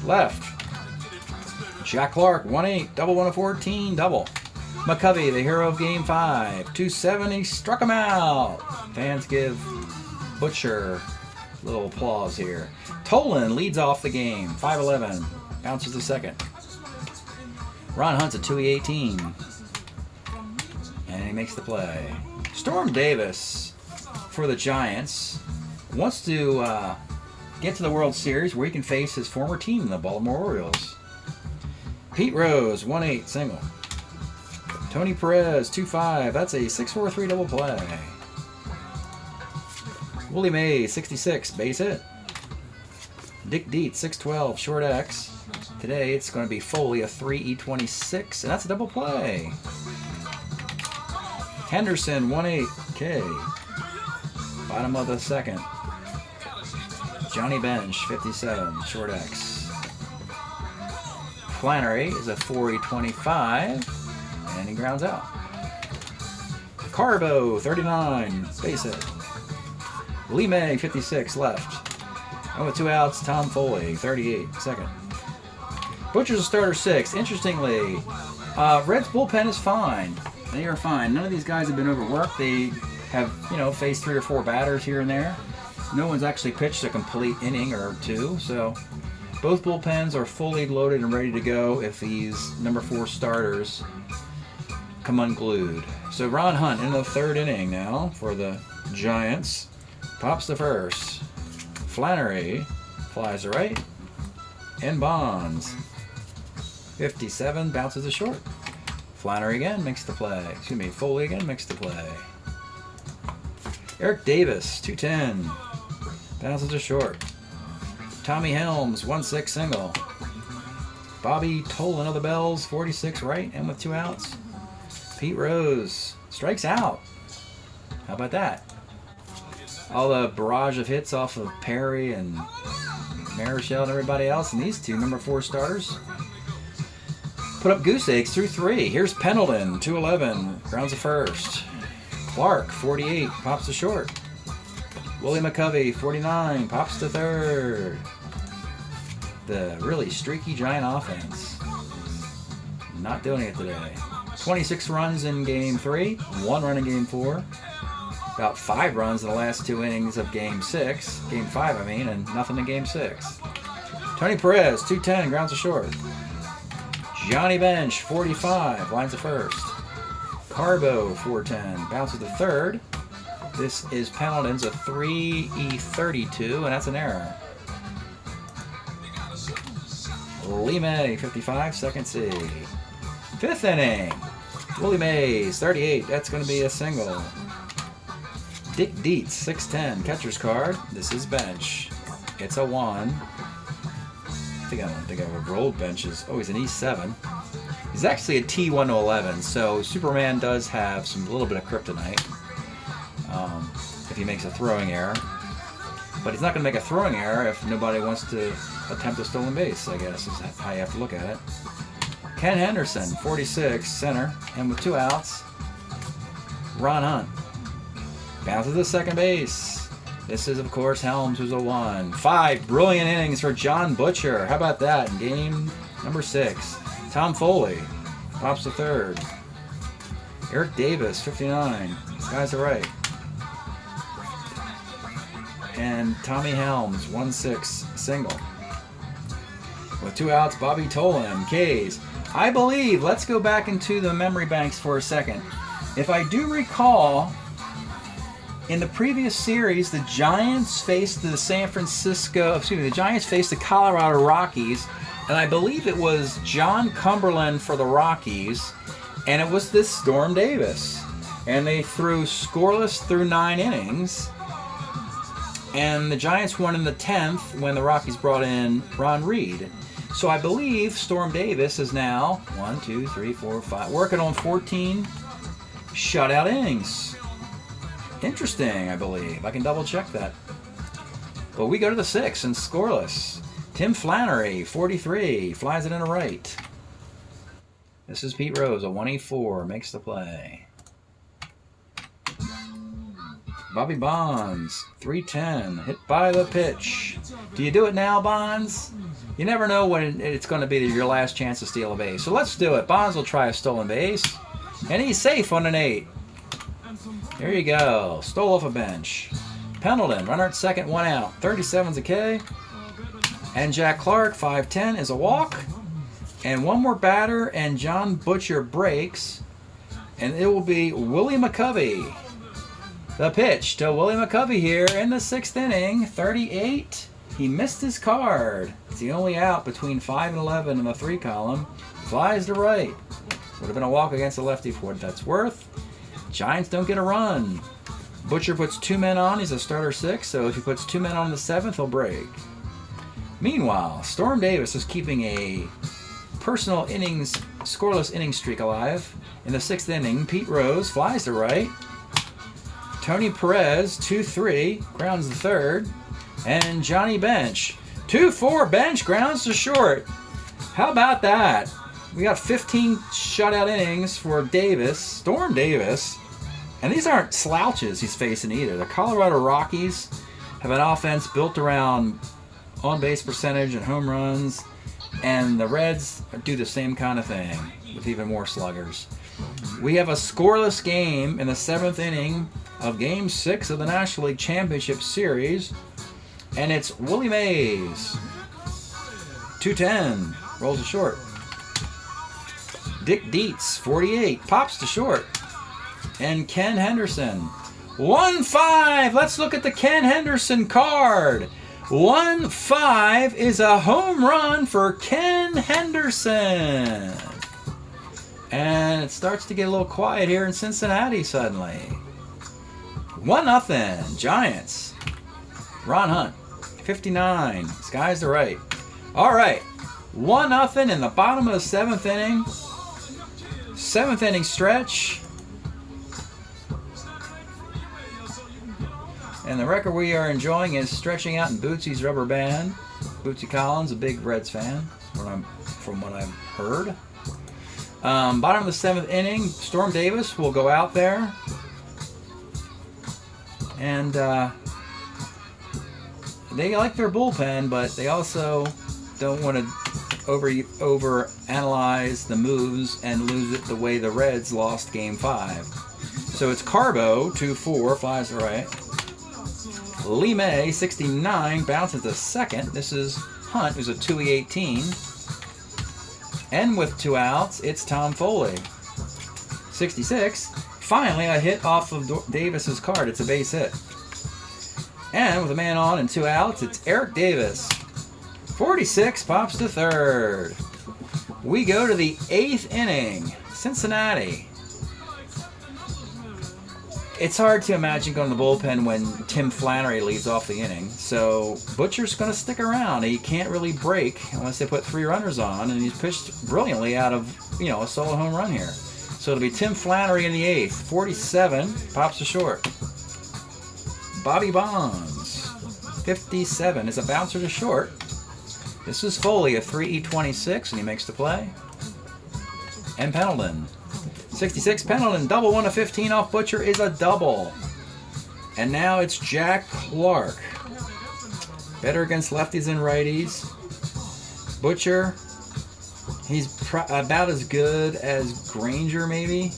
left. Jack Clark, 1-8, double 1-14, double. McCovey, the hero of Game 5, 270, struck him out. Fans give Butcher a little applause here. Tolan leads off the game, 5-11, bounces the second. Ron Hunt's a 2-18, and he makes the play. Storm Davis for the Giants wants to get to the World Series where he can face his former team, the Baltimore Orioles. Pete Rose, 1-8, single. Tony Perez, 2-5, that's a 6-4-3 double play. Willie Mays, 66, base hit. Dick Dietz, 6-12, short X. Today it's going to be Foley, a 3E26, and that's a double play. Henderson, 1-8, K. Bottom of the second. Johnny Bench, 57, short X. Flannery is a 4E25, and he grounds out. Carbo, 39, base hit. Lee May, 56, left. And with 2 outs, Tom Foley, 38, second. Butcher's a starter 6. Interestingly, Reds bullpen is fine. They are fine. None of these guys have been overworked. They have, faced 3 or 4 batters here and there. No one's actually pitched a complete inning or 2, so both bullpens are fully loaded and ready to go if these number 4 starters come unglued. So Ron Hunt in the 3rd inning now for the Giants. Pops the first. Flannery flies to right. And Bonds, 57, bounces to short. Flannery again makes the play. Excuse me, Foley again makes the play. Eric Davis, 210, bounces to short. Tommy Helms, 1-6 single. Bobby Tolan of the Bells, 46 right and with 2 outs. Pete Rose strikes out. How about that? All the barrage of hits off of Perry and Marichal and everybody else, and these two number 4 starters put up goose eggs through 3. Here's Pendleton, 211, grounds to first. Clark, 48, pops to short. Willie McCovey, 49, pops to third. The really streaky Giant offense. Not doing it today. 26 runs in Game 3, 1 run in Game 4. About 5 runs in the last 2 innings of Game 6. Game 5, I mean, and nothing in Game 6. Tony Perez, 210, grounds to short. Johnny Bench, 45, lines to first. Carbo, 410, bounces to third. This is Pendleton's a 3E32, and that's an error. Lee May, 55, second C. 5th inning. Willie Mays, 38, that's going to be a single. Dick Dietz, 6'10", catcher's card. This is Bench. It's a 1. I don't think I've rolled benches. Oh, he's an E7. He's actually a T1 to 11, so Superman does have a little bit of kryptonite if he makes a throwing error. But he's not going to make a throwing error if nobody wants to attempt a stolen base, I guess, is how you have to look at it. Ken Henderson, 46, center, and with 2 outs, Ron Hunt. Bounces to second base. This is, of course, Helms, who's a 1. 5 brilliant innings for John Butcher. How about that in game number 6? Tom Foley pops to third. Eric Davis, 59. Skies are right. And Tommy Helms, 1-6 single. With 2 outs, Bobby Tolan, K's. I believe, let's go back into the memory banks for a second. If I do recall, in the previous series, the Giants faced the the Giants faced the Colorado Rockies, and I believe it was John Cumberland for the Rockies, and it was this Storm Davis. And they threw scoreless through 9 innings, and the Giants won in the 10th when the Rockies brought in Ron Reed. So I believe Storm Davis is now 1, 2, 3, 4, 5, working on 14 shutout innings. Interesting, I believe. I can double check that. But we go to the 6th and scoreless. Tim Flannery, 43, flies it in a right. This is Pete Rose, a 184, makes the play. Bobby Bonds, 310, hit by the pitch. Do you do it now, Bonds? You never know when it's going to be your last chance to steal a base. So let's do it. Bonds will try a stolen base. And he's safe on an 8. Here you go. Stole off a bench. Pendleton, runner at second, 1 out. 37's a K. And Jack Clark, 5'10", is a walk. And one more batter, and John Butcher breaks. And it will be Willie McCovey. The pitch to Willie McCovey here in the 6th inning. 38. He missed his card. It's the only out between 5 and 11 in the 3 column. Flies to right. Would have been a walk against the lefty for what that's worth. Giants don't get a run. Butcher puts 2 men on. He's a starter 6, so if he puts 2 men on in the 7th, he'll break. Meanwhile, Storm Davis is keeping a personal scoreless inning streak alive. In the 6th inning, Pete Rose flies to right. Tony Perez, 2-3, grounds to third. And Johnny Bench, 2-4, Bench grounds to short. How about that? We got 15 shutout innings for Davis, Storm Davis. And these aren't slouches he's facing either. The Colorado Rockies have an offense built around on-base percentage and home runs. And the Reds do the same kind of thing with even more sluggers. We have a scoreless game in the 7th inning of Game 6 of the National League Championship Series. And it's Willie Mays. 210. Rolls to short. Dick Dietz, 48. Pops to short. And Ken Henderson. 1-5. Let's look at the Ken Henderson card. 1-5 is a home run for Ken Henderson. And it starts to get a little quiet here in Cincinnati suddenly. 1-0. Giants. Ron Hunt. 59. Sky's the right. All right. 1-0 in the bottom of the 7th inning. 7th inning stretch. And the record we are enjoying is Stretching Out in Bootsy's Rubber Band. Bootsy Collins, a big Reds fan, from what I've heard. Bottom of the 7th inning, Storm Davis will go out there. And they like their bullpen, but they also don't want to over analyze the moves and lose it the way the Reds lost Game 5. So it's Carbo, 2-4, flies to right. Lee May, 69, bounces to second. This is Hunt, who's a 2-18. And with 2 outs, it's Tom Foley, 66. Finally, a hit off of Davis's card. It's a base hit. And with a man on and 2 outs, it's Eric Davis, 46, pops to third. We go to the 8th inning. Cincinnati. It's hard to imagine going to the bullpen when Tim Flannery leads off the inning. So Butcher's going to stick around. He can't really break unless they put 3 runners on, and he's pitched brilliantly out of, a solo home run here. So it'll be Tim Flannery in the 8th. 47, pops to short. Bobby Bonds, 57, is a bouncer to short. This is Foley, a 3-26, and he makes the play. And Pendleton, 66, Pendleton, double 1-15 off Butcher is a double. And now it's Jack Clark. Better against lefties and righties. Butcher, he's about as good as Granger maybe,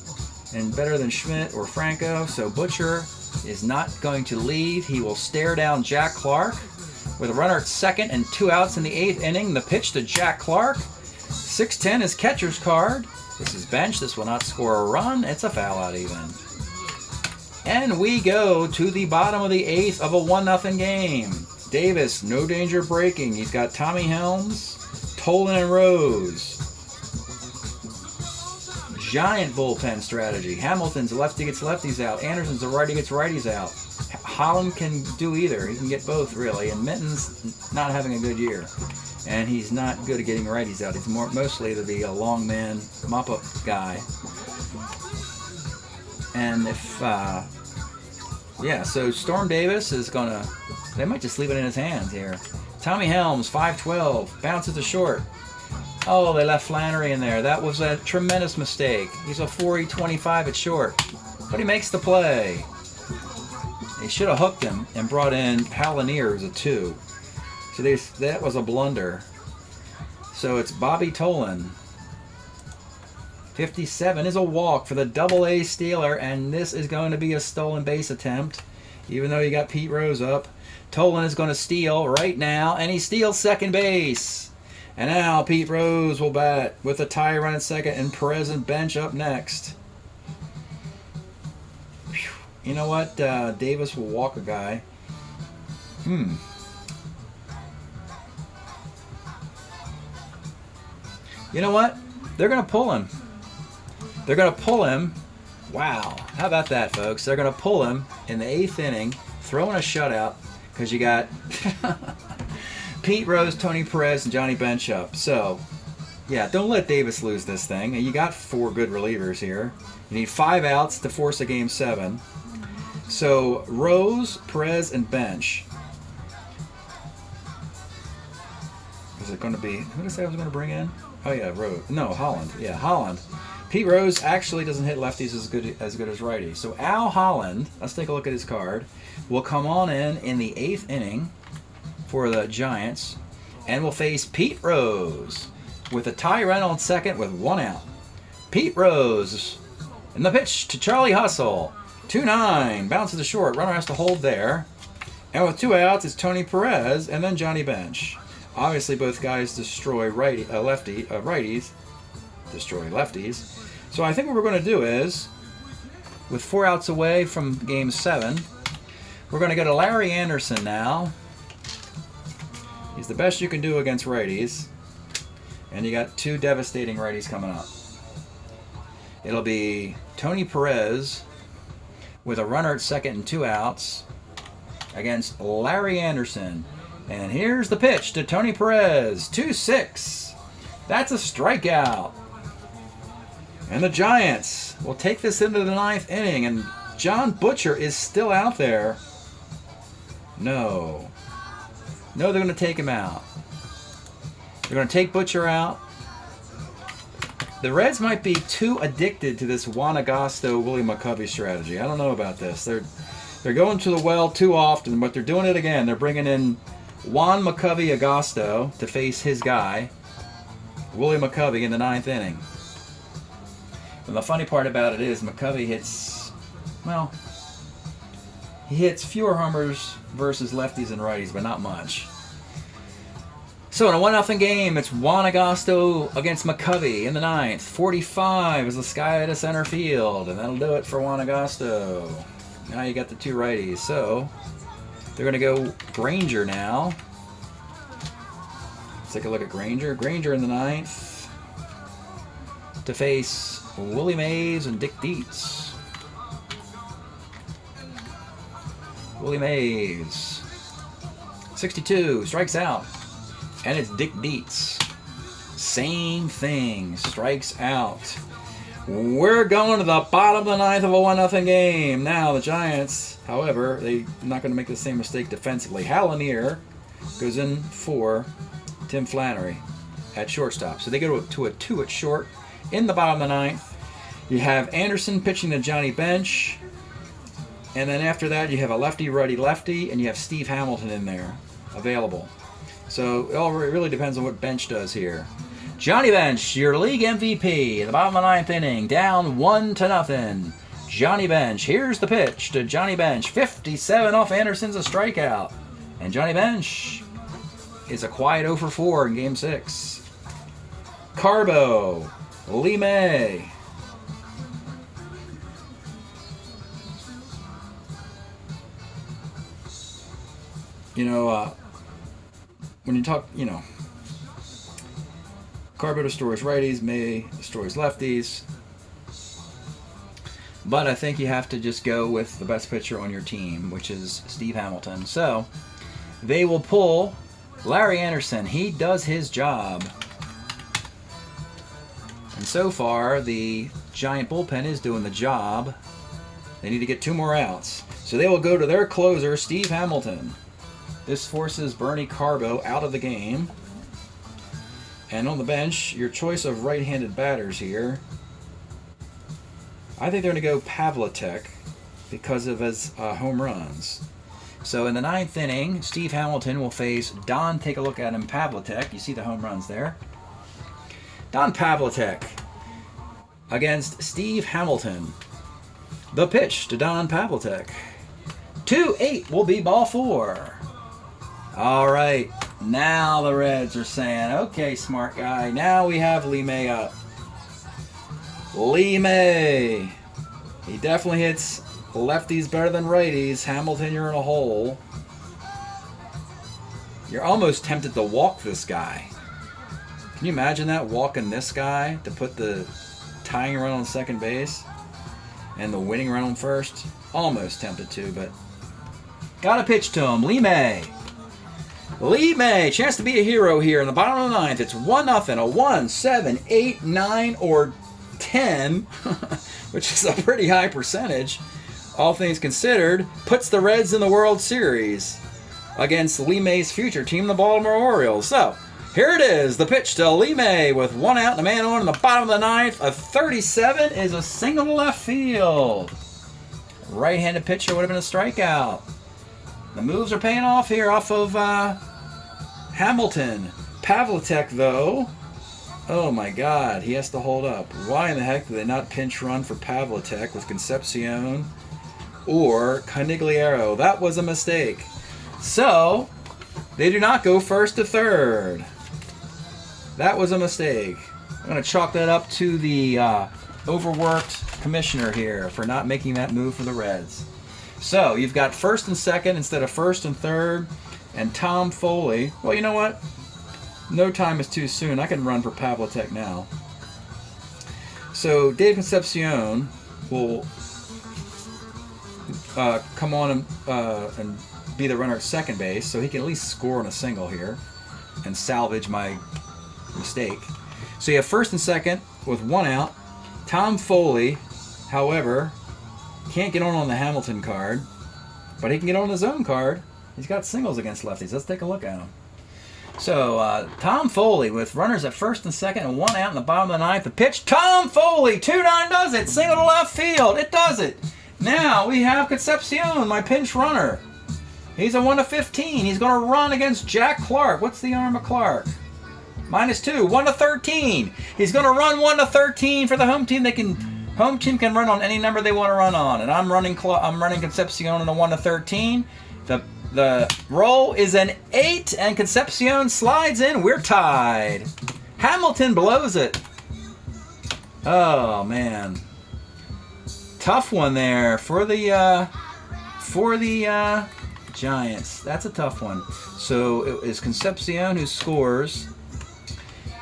and better than Schmidt or Franco. So Butcher is not going to leave. He will stare down Jack Clark with a runner at second and 2 outs in the 8th inning. The pitch to Jack Clark. 6-10 is catcher's card. This is bench. This will not score a run. It's a foul out even. And we go to the bottom of the 8th of a 1-0 game. Davis, no danger breaking. He's got Tommy Helms, Tolan, and Rose. Giant bullpen strategy. Hamilton's a lefty gets lefties out. Anderson's a righty gets righties out. Holland can do either. He can get both, really. And Minton's not having a good year. And he's not good at getting righties out. He's mostly to be a long man, mop-up guy. And so Storm Davis is going to, they might just leave it in his hands here. Tommy Helms, 5-12, bounces to short. Oh, they left Flannery in there. That was a tremendous mistake. He's a 4-25 at short. But he makes the play. They should have hooked him and brought in Palanier as a 2. So that was a blunder. So it's Bobby Tolan. 57 is a walk for the Double-A Steeler, and this is going to be a stolen base attempt, even though you got Pete Rose up. Tolan is going to steal right now, and he steals second base. And now Pete Rose will bat with a tie run at second and Perez and bench up next. Whew. You know what? Davis will walk a guy. You know what? They're going to pull him. They're going to pull him. Wow. How about that, folks? They're going to pull him in the 8th inning, throwing a shutout, because you got Pete Rose, Tony Perez, and Johnny Bench up. So, yeah, don't let Davis lose this thing. You got 4 good relievers here. You need 5 outs to force a Game 7. So, Rose, Perez, and Bench. Is it going to be... Who did I say I was going to bring in? Oh, yeah, Rose. No, Holland. Yeah, Holland. Pete Rose actually doesn't hit lefties as good as righties. So, Al Holland, let's take a look at his card, will come on in the 8th inning for the Giants, and will face Pete Rose with a tie run on second with 1 out. Pete Rose, and the pitch to Charlie Hustle. 2-9, bounces to short. Runner has to hold there. And with 2 outs, it's Tony Perez and then Johnny Bench. Obviously, both guys destroy righties. Destroy lefties. So I think what we're going to do is, with 4 outs away from Game 7, we're going to go to Larry Anderson now. He's the best you can do against righties. And you got 2 devastating righties coming up. It'll be Tony Perez with a runner at second and 2 outs against Larry Anderson. And here's the pitch to Tony Perez. 2-6. That's a strikeout. And the Giants will take this into the 9th inning. And John Butcher is still out there. No. No, they're going to take him out. They're going to take Butcher out. The Reds might be too addicted to this Juan Agosto, Willie McCovey strategy. I don't know about this. They're going to the well too often, but they're doing it again. They're bringing in Juan McCovey Agosto to face his guy, Willie McCovey, in the 9th inning. And the funny part about it is McCovey hits, well, he hits fewer homers versus lefties and righties, but not much. So in a 1-0 game, it's Juan Agosto against McCovey in the 9th. 45 is the sky to center field, and that'll do it for Juan Agosto. Now you got the 2 righties. So they're going to go Granger now. Let's take a look at Granger. Granger in the 9th to face Willie Mays and Dick Dietz. Willie Mays, 62, strikes out. And it's Dick Dietz. Same thing, strikes out. We're going to the bottom of the 9th of a 1-0 game. Now the Giants, however, they're not going to make the same mistake defensively. Hal Lanier goes in for Tim Flannery at shortstop. So they go to a 2 at short in the bottom of the 9th. You have Anderson pitching to Johnny Bench. And then after that, you have a lefty, righty, lefty, and you have Steve Hamilton in there available. So it all really depends on what Bench does here. Johnny Bench, your league MVP, in the bottom of the 9th inning, down 1-0. Johnny Bench, here's the pitch to Johnny Bench. 57 off Anderson's a strikeout. And Johnny Bench is a quiet 0 for 4 in Game 6. Carbo, Lee May. You know, when you talk, you know, Carbo destroys righties, May destroys lefties. But I think you have to just go with the best pitcher on your team, which is Steve Hamilton. So they will pull Larry Anderson. He does his job. And so far, the Giant bullpen is doing the job. They need to get 2 more outs. So they will go to their closer, Steve Hamilton. This forces Bernie Carbo out of the game. And on the bench, your choice of right-handed batters here. I think they're going to go Pavlitek because of his home runs. So in the 9th inning, Steve Hamilton will face Don, take a look at him, Pavlitek. You see the home runs there. Don Pavlitek against Steve Hamilton. The pitch to Don Pavlitek. 2-8 will be ball 4. All right, now the Reds are saying, okay, smart guy, now we have Lee May up. Lee May. He definitely hits lefties better than righties. Hamilton, you're in a hole. You're almost tempted to walk this guy. Can you imagine that, walking this guy to put the tying run on second base and the winning run on first? Almost tempted to, but got to pitch to him. Lee May. Lee May, chance to be a hero here in the bottom of the 9th. It's 1-0, a 1, 7, 8, 9, or 10, which is a pretty high percentage, all things considered, puts the Reds in the World Series against Lee May's future team, the Baltimore Orioles. So, here it is, the pitch to Lee May with 1 out and a man on in the bottom of the 9th. A 37 is a single to left field. Right-handed pitcher would have been a strikeout. The moves are paying off here off of Hamilton. Pavlitek, though, oh my God, he has to hold up. Why in the heck did they not pinch run for Pavlitek with Concepcion or Canigliaro? That was a mistake. So, they do not go first to third. That was a mistake. I'm going to chalk that up to the overworked commissioner here for not making that move for the Reds. So, you've got first and second instead of first and third. And Tom Foley. Well, you know what? No time is too soon. I can run for Pavlitek now. So, Dave Concepcion will come on and be the runner at second base, so he can at least score on a single here and salvage my mistake. So you have first and second with one out. Tom Foley, however, can't get on the Hamilton card, but he can get on his own card. He's got singles against lefties. Let's take a look at him. So Tom Foley with runners at first and second and one out in the bottom of the ninth. The pitch, Tom Foley, 2-9 does it. Single to left field. It does it. Now we have Concepcion, my pinch runner. He's a 1-15. He's going to run against Jack Clark. What's the arm of Clark? -2, 1-13. He's going to run 1-13 for the home team. Home team can run on any number they want to run on, and I'm running Concepcion in a 1-13. The roll is an 8, and Concepcion slides in. We're tied. Hamilton blows it. Oh man, tough one there for the Giants. That's a tough one. So it is Concepcion who scores,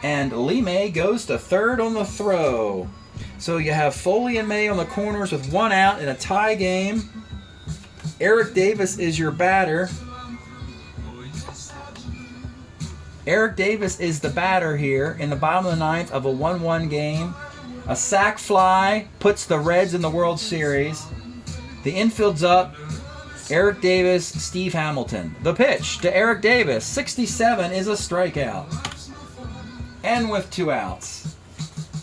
and Lee May goes to third on the throw. So you have Foley and May on the corners with one out in a tie game. Eric Davis is your batter. Eric Davis is the batter here in the bottom of the ninth of a 1-1 game. A sac fly puts the Reds in the World Series. The infield's up. Eric Davis, Steve Hamilton. The pitch to Eric Davis, 67, is a strikeout. And with 2 outs.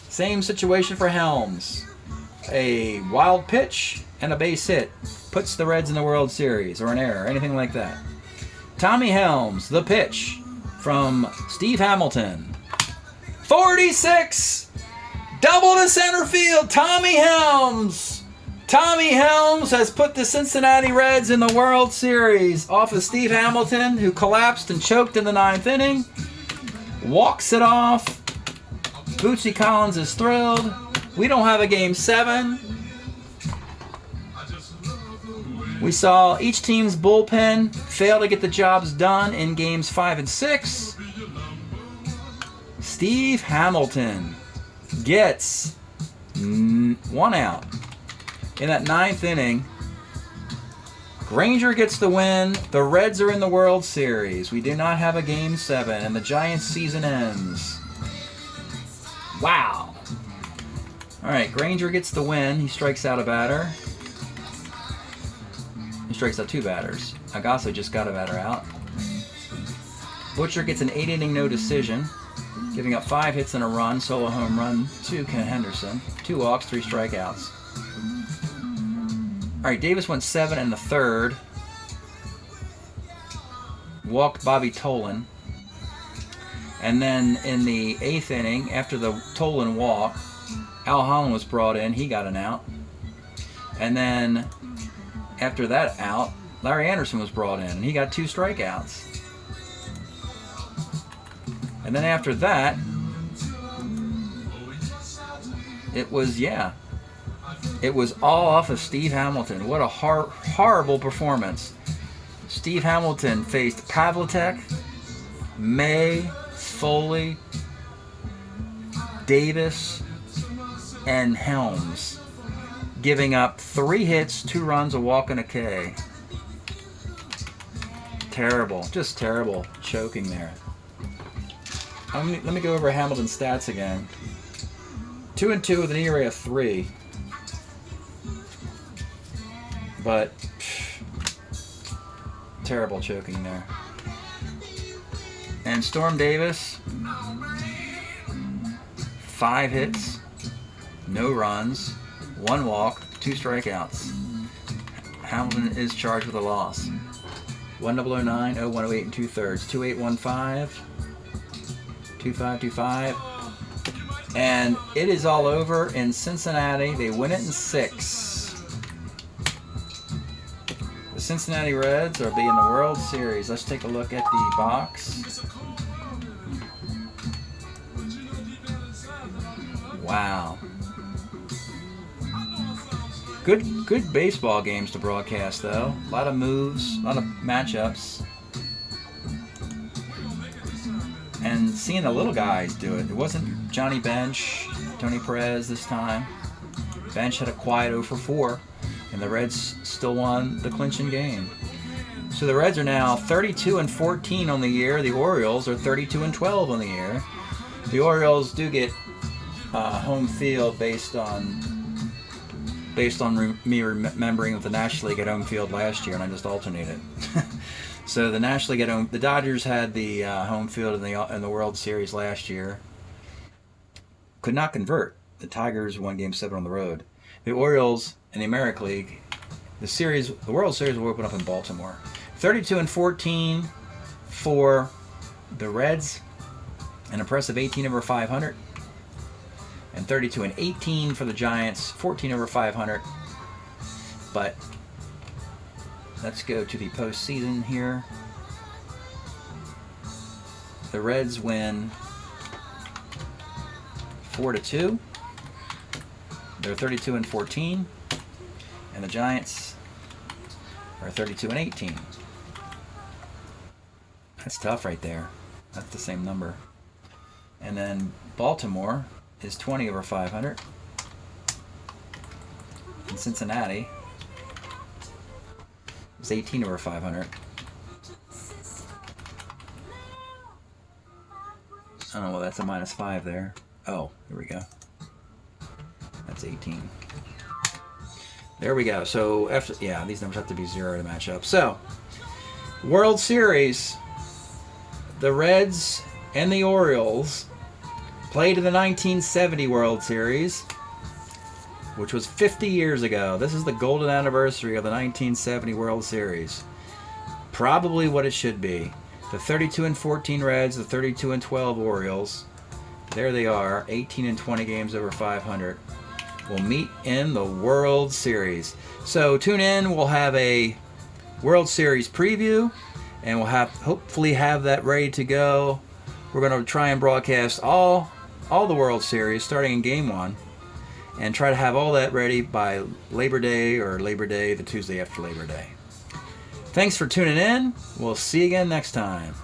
Same situation for Helms. A wild pitch and a base hit puts the Reds in the World Series, or an error, anything like that. Tommy Helms, the pitch from Steve Hamilton. 46! Double to center field, Tommy Helms! Tommy Helms has put the Cincinnati Reds in the World Series off of Steve Hamilton, who collapsed and choked in the 9th inning. Walks it off. Bootsy Collins is thrilled. We don't have a Game 7. We saw each team's bullpen fail to get the jobs done in Games 5 and 6. Steve Hamilton gets 1 out in that 9th inning. Granger gets the win. The Reds are in the World Series. We do not have a Game 7, and the Giants' season ends. Wow. All right, Granger gets the win. He strikes out a batter. He strikes out 2 batters. Agasso just got a batter out. Butcher gets an 8-inning no decision, giving up 5 hits and a run, solo home run to Ken Henderson. 2 walks, 3 strikeouts. All right, Davis went 7 in the 3rd. Walked Bobby Tolan. And then in the 8th inning, after the Tolan walk, Al Holland was brought in. He got an out. And then after that out, Larry Anderson was brought in, and he got 2 strikeouts. And then after that, it was all off of Steve Hamilton. What a horrible performance. Steve Hamilton faced Pavlitek, May, Foley, Davis, and Helms, giving up 3 hits, 2 runs, a walk, and a K. Terrible, just terrible choking there. Let me go over Hamilton's stats again. 2-2 with an ERA of 3. But terrible choking there. And Storm Davis, 5 hits, no runs, 1 walk, 2 strikeouts. Hamilton is charged with a loss. 1009, 0108 and 2/3, 2815, 2525. And it is all over in Cincinnati. They win it in 6. The Cincinnati Reds are being the World Series. Let's take a look at the box. Wow. Good baseball games to broadcast, though. A lot of moves, a lot of matchups. And seeing the little guys do it. It wasn't Johnny Bench, Tony Perez this time. Bench had a quiet 0 for 4, and the Reds still won the clinching game. So the Reds are now 32-14 on the year. The Orioles are 32-12 on the year. The Orioles do get home field based on me remembering that the National League had home field last year, and I just alternated. So the National League had home. The Dodgers had the home field in the World Series last year. Could not convert. The Tigers won Game 7 on the road. The Orioles in the American League, the World Series will open up in Baltimore. 32-14 for the Reds, an impressive 18 over 500. And 32-18 for the Giants, 14 over 500. But let's go to the postseason here. The Reds win 4-2. They're 32-14, and the Giants are 32-18. That's tough right there. That's the same number. And then Baltimore is 20 over 500. And Cincinnati is 18 over 500. Oh, well, that's a -5 there. Oh, here we go. That's 18. There we go. So, these numbers have to be 0 to match up. So, World Series, the Reds and the Orioles played in the 1970 World Series, which was 50 years ago. This is the golden anniversary of the 1970 World Series. Probably what it should be. The 32-14 Reds, the 32-12 Orioles. There they are, 18 and 20 games over 500. Will meet in the World Series. So tune in. We'll have a World Series preview, and we'll hopefully have that ready to go. We're going to try and broadcast all the World Series starting in Game 1, and try to have all that ready by Labor Day the Tuesday after Labor Day. Thanks for tuning in. We'll see you again next time.